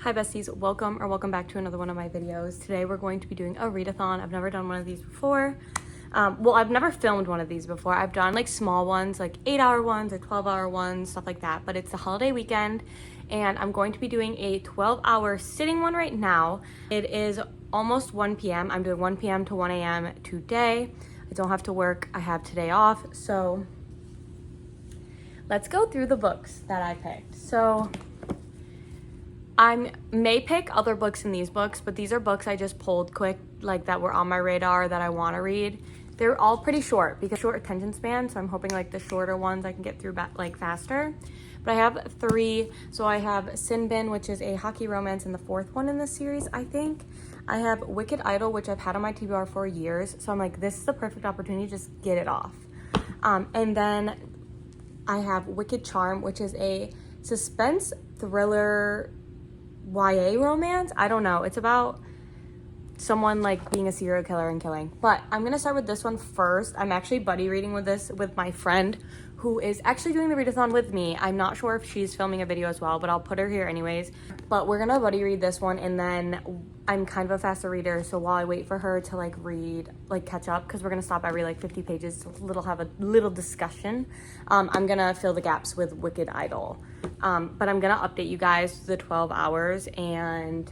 Hi besties, welcome back to another one of my videos. Today we're going to be doing a readathon. I've never done one of these before. Well, I've never filmed one of these before. I've done like small ones, like 8-hour ones or 12-hour ones, stuff like that. But it's the holiday weekend and I'm going to be doing a 12-hour sitting one right now. It is almost 1 p.m. I'm doing 1 p.m. to 1 a.m. today. I don't have to work. I have today off. So let's go through the books that I picked. So I may pick other books in these books, but these are books I just pulled quick, like that were on my radar that I want to read. They're all pretty short because short attention span, so I'm hoping like the shorter ones I can get through like faster. But I have 3. So I have Sin Bin, which is a hockey romance and the 4th one in this series, I think. I have Wicked Idol, which I've had on my TBR for years. So I'm like, this is the perfect opportunity to just get it off. And then I have Wicked Charm, which is a suspense thriller YA romance. I don't know. It's about someone like being a serial killer and killing. But I'm going to start with this one first. I'm actually buddy reading with this with my friend who is actually doing the readathon with me. I'm not sure if she's filming a video as well, but I'll put her here anyways. But we're going to buddy read this one, and then I'm kind of a faster reader, so while I wait for her to like read, like catch up, because we're going to stop every like 50 pages to have a little discussion, I'm going to fill the gaps with Wicked Idol. But I'm going to update you guys the 12 hours. And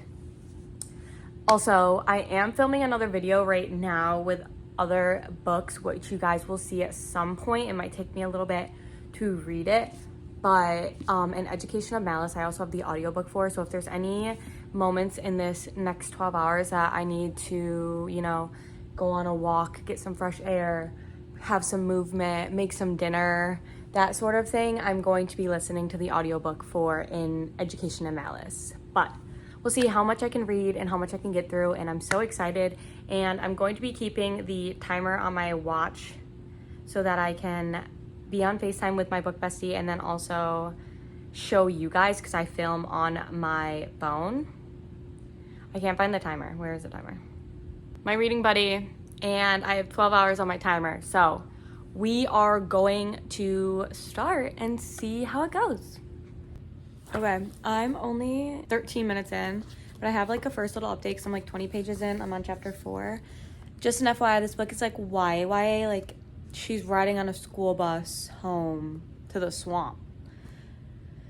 also I am filming another video right now with other books, which you guys will see at some point. It might take me a little bit to read it, but an Education of Malice I also have the audiobook for. So if there's any moments in this next 12 hours that I need to, you know, go on a walk, get some fresh air, have some movement, make some dinner, that sort of thing, I'm going to be listening to the audiobook for in Education of Malice. But we'll see how much I can read and how much I can get through, and I'm so excited. And I'm going to be keeping the timer on my watch so that I can be on FaceTime with my book bestie and then also show you guys, because I film on my phone. I can't find the timer. Where is the timer? My reading buddy, and I have 12 hours on my timer. So we are going to start and see how it goes. Okay, I'm only 13 minutes in, but I have like a first little update because I'm like 20 pages in. I'm on chapter 4. Just an FYI, this book is like YA, like she's riding on a school bus home to the swamp.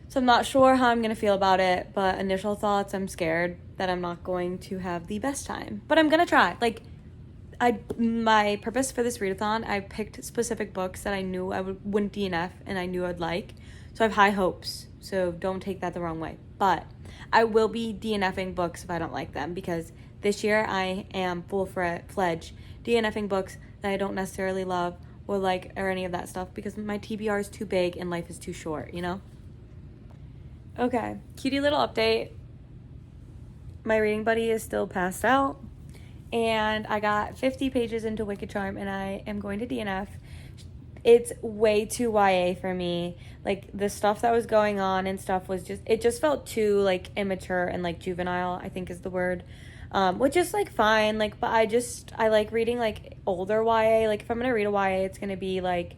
So I'm not sure how I'm going to feel about it, but initial thoughts, I'm scared that I'm not going to have the best time. But I'm going to try. Like, my purpose for this readathon, I picked specific books that I knew I wouldn't DNF and I knew I'd like. So I have high hopes. So don't take that the wrong way. But I will be DNFing books if I don't like them, because this year I am full-fledged DNFing books that I don't necessarily love or like or any of that stuff, because my TBR is too big and life is too short, you know? Okay, cutie little update. My reading buddy is still passed out, and I got 50 pages into Wicked Charm, and I am going to DNF. It's way too YA for me. Like, the stuff that was going on and stuff was it just felt too like immature and like juvenile, I think is the word. Which is like fine, like, but I like reading like older YA. Like, if I'm gonna read a YA, it's gonna be like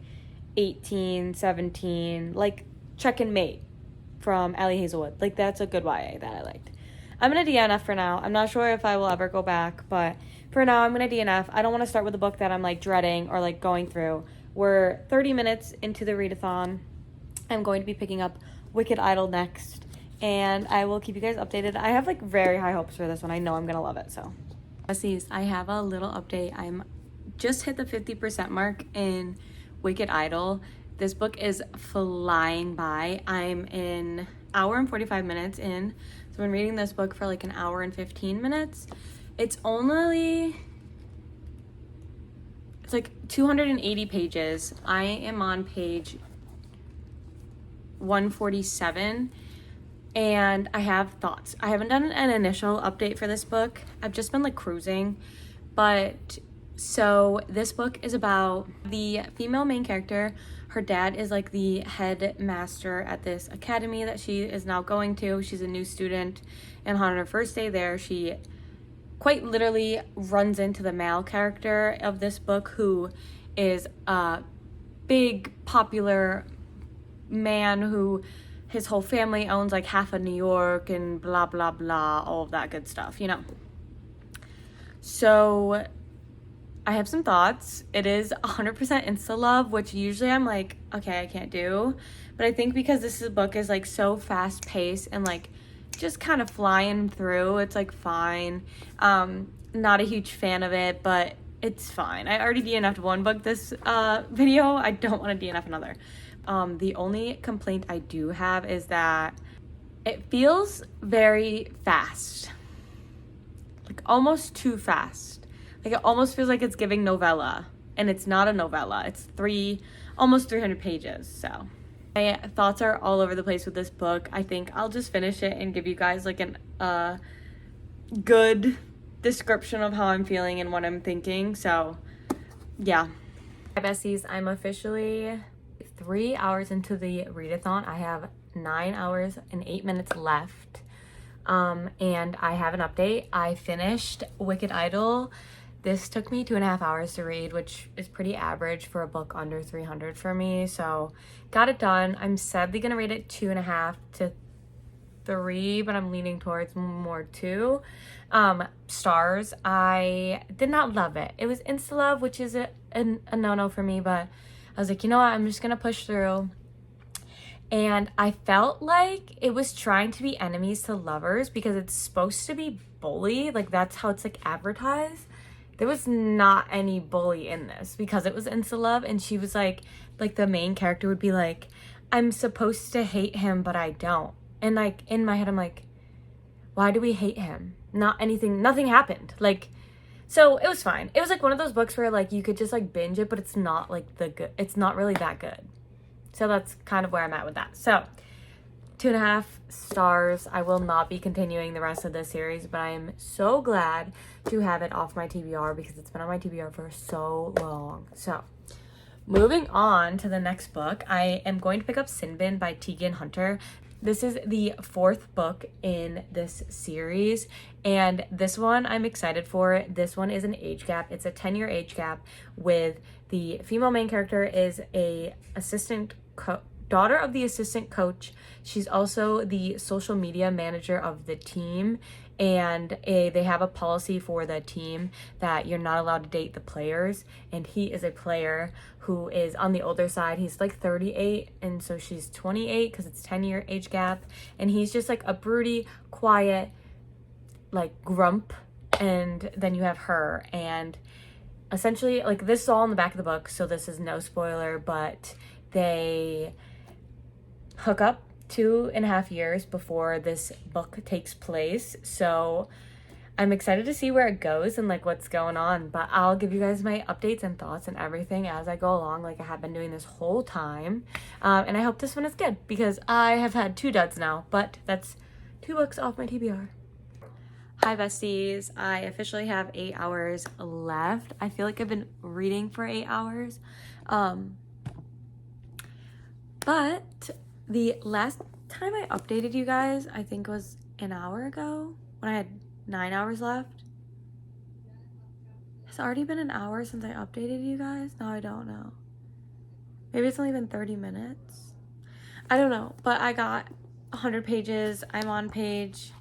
18, 17, like Check and Mate from Allie Hazelwood. Like, that's a good YA that I liked. I'm gonna DNF for now. I'm not sure if I will ever go back, but for now I'm gonna DNF. I don't want to start with a book that I'm like dreading or like going through. We're 30 minutes into the readathon. I'm going to be picking up Wicked Idol next, and I will keep you guys updated. I have like very high hopes for this one. I know I'm gonna love it. So I have a little update. I'm just hit the 50% mark in Wicked Idol. This book is flying by. I'm an hour and 45 minutes in. So I've been reading this book for like an hour and 15 minutes. It's like 280 pages. I am on page 147, and I have thoughts. I haven't done an initial update for this book. I've just been like cruising. But so this book is about the female main character. Her dad is like the head master at this academy that she is now going to. She's a new student, and on her first day there, she quite literally runs into the male character of this book, who is a big popular man who his whole family owns like half of New York and blah, blah, blah, all of that good stuff, you know. So I have some thoughts. It is 100% insta love, which usually I'm like, okay, I can't do. But I think because book is like so fast paced and like just kind of flying through, it's like fine. Not a huge fan of it, but it's fine. I already DNF'd one book this video. I don't want to DNF another. The only complaint I do have is that it feels very fast. Like almost too fast. Like it almost feels like it's giving novella, and it's not a novella. It's almost 300 pages. So my thoughts are all over the place with this book. I think I'll just finish it and give you guys like a good description of how I'm feeling and what I'm thinking. So yeah. Hi besties, I'm officially 3 hours into the readathon. I have 9 hours and 8 minutes left. And I have an update. I finished Wicked Idol. This took me 2.5 hours to read, which is pretty average for a book under 300 for me. So got it done. I'm sadly gonna rate it 2.5 to 3, but I'm leaning towards more 2 stars. I did not love it. It was insta love, which is a no-no for me, but I was like, you know what, I'm just gonna push through. And I felt like it was trying to be enemies to lovers because it's supposed to be bully. Like that's how it's like advertised. There was not any bully in this because it was insta love, and she was like the main character would be like, I'm supposed to hate him, but I don't. And like in my head, I'm like, why do we hate him? Nothing happened. Like, so it was fine. It was like one of those books where like you could just like binge it, but it's not like it's not really that good. So that's kind of where I'm at with that. So 2.5 stars. I will not be continuing the rest of this series, but I am so glad to have it off my TBR because it's been on my TBR for so long. So moving on to the next book, I am going to pick up Sinbin by Tegan Hunter. This is the 4th book in this series, and this one I'm excited for. This one is an age gap. It's a 10-year age gap with the female main character is a daughter of the assistant coach. She's also the social media manager of the team, and they have a policy for the team that you're not allowed to date the players, and he is a player who is on the older side. He's like 38, and so she's 28 because it's 10-year age gap, and he's just like a broody, quiet, like grump. And then you have her, and essentially like this is all in the back of the book, so this is no spoiler, but they hook up 2.5 years before this book takes place. So I'm excited to see where it goes and like what's going on, but I'll give you guys my updates and thoughts and everything as I go along, like I have been doing this whole time. And I hope this one is good because I have had 2 duds now, but that's 2 books off my TBR. Hi besties, I officially have 8 hours left. I feel like I've been reading for 8 hours. But the last time I updated you guys, I think was an hour ago when I had 9 hours left. It's already been an hour since I updated you guys. No, I don't know. Maybe it's only been 30 minutes. I don't know, but I got 100 pages. I'm on page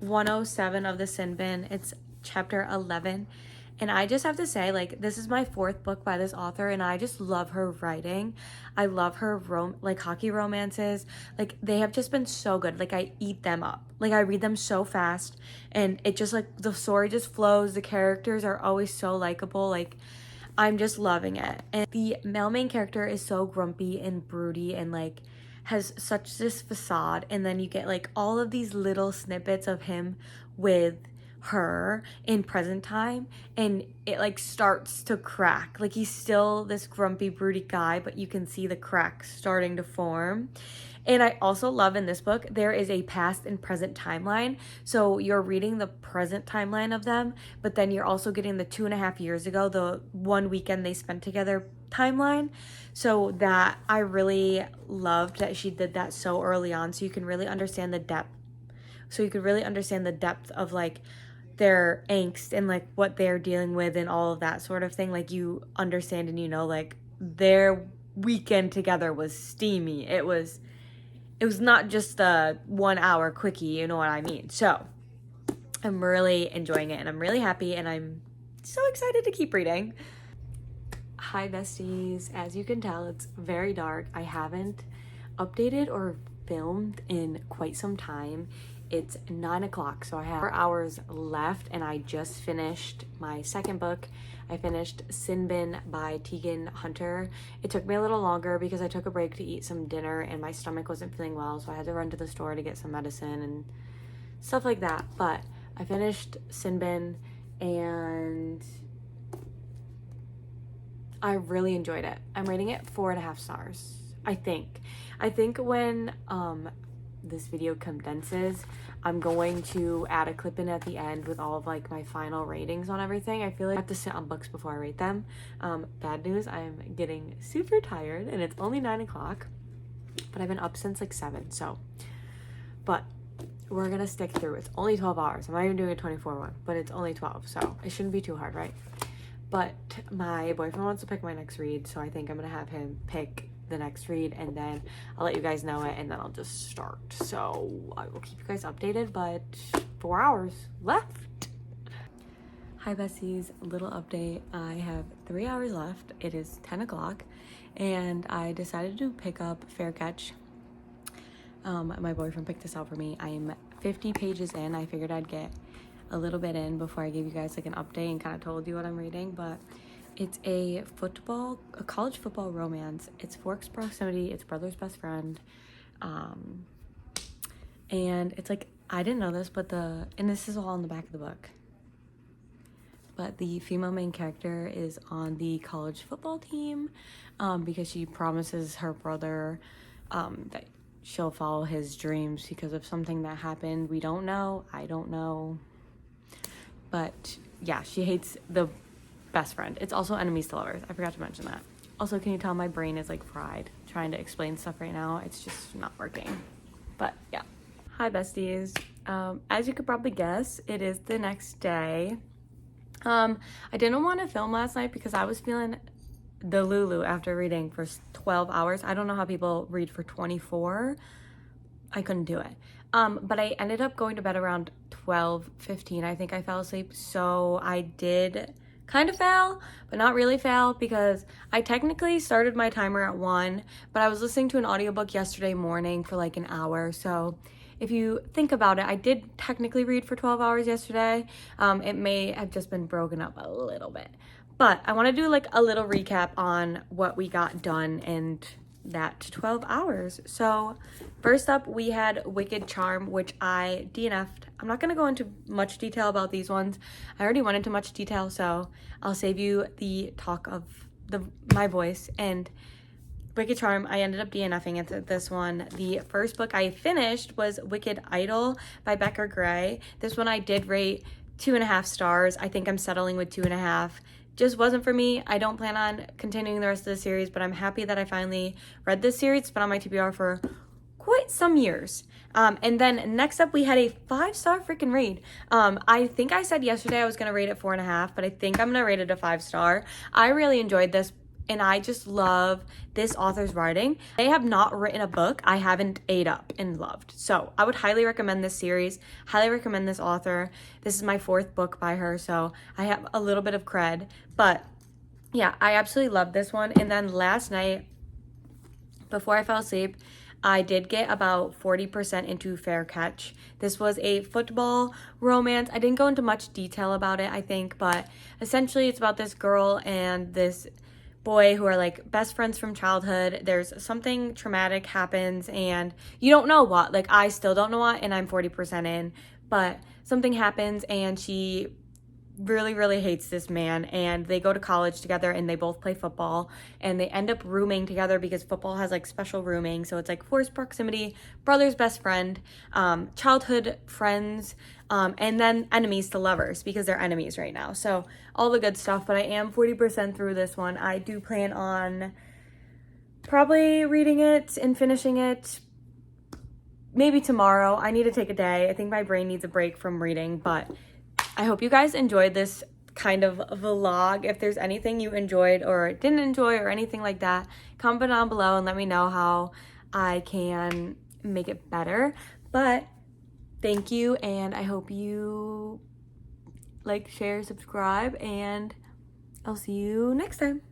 107 of the Sinbin. It's chapter 11. And I just have to say, like, this is my 4th book by this author, and I just love her writing. I love her hockey romances. Like, they have just been so good. Like, I eat them up. Like, I read them so fast, and it just, like, the story just flows. The characters are always so likable. Like, I'm just loving it. And the male main character is so grumpy and broody and, like, has such this facade. And then you get, like, all of these little snippets of him with her in present time, and it like starts to crack. Like, he's still this grumpy broody guy, but you can see the cracks starting to form. And I also love in this book there is a past and present timeline, so you're reading the present timeline of them, but then you're also getting the 2.5 years ago, the one weekend they spent together timeline. So that I really loved that she did that so early on, so you can really understand the depth of like their angst and like what they're dealing with and all of that sort of thing. Like, you understand and you know, like, their weekend together was steamy. It was it was not just a 1 hour quickie, you know what I mean? So I'm really enjoying it and I'm really happy and I'm so excited to keep reading. Hi besties, as you can tell, it's very dark. I haven't updated or filmed in quite some time. It's 9 o'clock, so I have 4 hours left and I just finished my second book. I finished Sin Bin by Tegan Hunter. It took me a little longer because I took a break to eat some dinner and my stomach wasn't feeling well, so I had to run to the store to get some medicine and stuff like that. But I finished Sin Bin and I really enjoyed it. I'm rating it 4.5 stars, I think. I think when this video condenses, I'm going to add a clip in at the end with all of like my final ratings on everything. I feel like I have to sit on books before I rate them. Bad news, I'm getting super tired and it's only 9 o'clock, but I've been up since like 7, so. But we're gonna stick through. It's only 12 hours. I'm not even doing a 24 one, but it's only 12, so it shouldn't be too hard, right? But my boyfriend wants to pick my next read, so I think I'm gonna have him pick the next read and then I'll let you guys know it and then I'll just start. So I will keep you guys updated, but 4 hours left. Hi besties, little update. I have 3 hours left. It is 10 o'clock and I decided to pick up Fair Catch. My boyfriend picked this out for me. I'm 50 pages in. I figured I'd get a little bit in before I gave you guys like an update and kind of told you what I'm reading, but it's a college football romance. It's Forks Proximity. It's brother's best friend. And it's like, I didn't know this, but and this is all in the back of the book, but the female main character is on the college football team because she promises her brother that she'll follow his dreams because of something that happened. We don't know. I don't know. But yeah, she hates the best friend. It's also enemies to lovers. I forgot to mention that. Also, can you tell my brain is like fried trying to explain stuff right now? It's just not working. But yeah. Hi besties. As you could probably guess, it is the next day. I didn't want to film last night because I was feeling the Lulu after reading for 12 hours. I don't know how people read for 24. I couldn't do it. But I ended up going to bed around 12:15. I think I fell asleep. So I did kind of fail, but not really fail because I technically started my timer at 1, but I was listening to an audiobook yesterday morning for like an hour. So if you think about it, I did technically read for 12 hours yesterday. It may have just been broken up a little bit, but I want to do like a little recap on what we got done and that 12 hours. So first up, we had Wicked Charm, which I DNF'd. I'm not going to go into much detail about these ones. I already went into much detail, so I'll save you the talk of my voice. And Wicked Charm, I ended up DNFing into this one. The first book I finished was Wicked Idol by Becker Gray. This one I did rate 2.5 stars. I think I'm settling with 2.5. Just wasn't for me. I don't plan on continuing the rest of the series, but I'm happy that I finally read this series. It's been on my TBR for quite some years. And then next up, we had a 5-star freaking read. I think I said yesterday I was going to rate it 4.5, but I think I'm going to rate it a 5-star. I really enjoyed this, and I just love this author's writing. They have not written a book I haven't ate up and loved. So I would highly recommend this series, highly recommend this author. This is my 4th book by her, so I have a little bit of cred. But yeah, I absolutely love this one. And then last night, before I fell asleep, I did get about 40% into Fair Catch. This was a football romance. I didn't go into much detail about it, I think, but essentially it's about this girl and this boy who are like best friends from childhood. There's something traumatic happens and you don't know what. Like, I still don't know what, and I'm 40% in, but something happens and she really hates this man, and they go to college together and they both play football, and they end up rooming together because football has like special rooming. So it's like forced proximity, brother's best friend, childhood friends, and then enemies to lovers because they're enemies right now. So all the good stuff, but I am 40% through this one. I do plan on probably reading it and finishing it maybe tomorrow. I need to take a day. I think my brain needs a break from reading, but I hope you guys enjoyed this kind of vlog. If there's anything you enjoyed or didn't enjoy or anything like that, comment down below and let me know how I can make it better. But thank you, and I hope you like, share, subscribe, and I'll see you next time.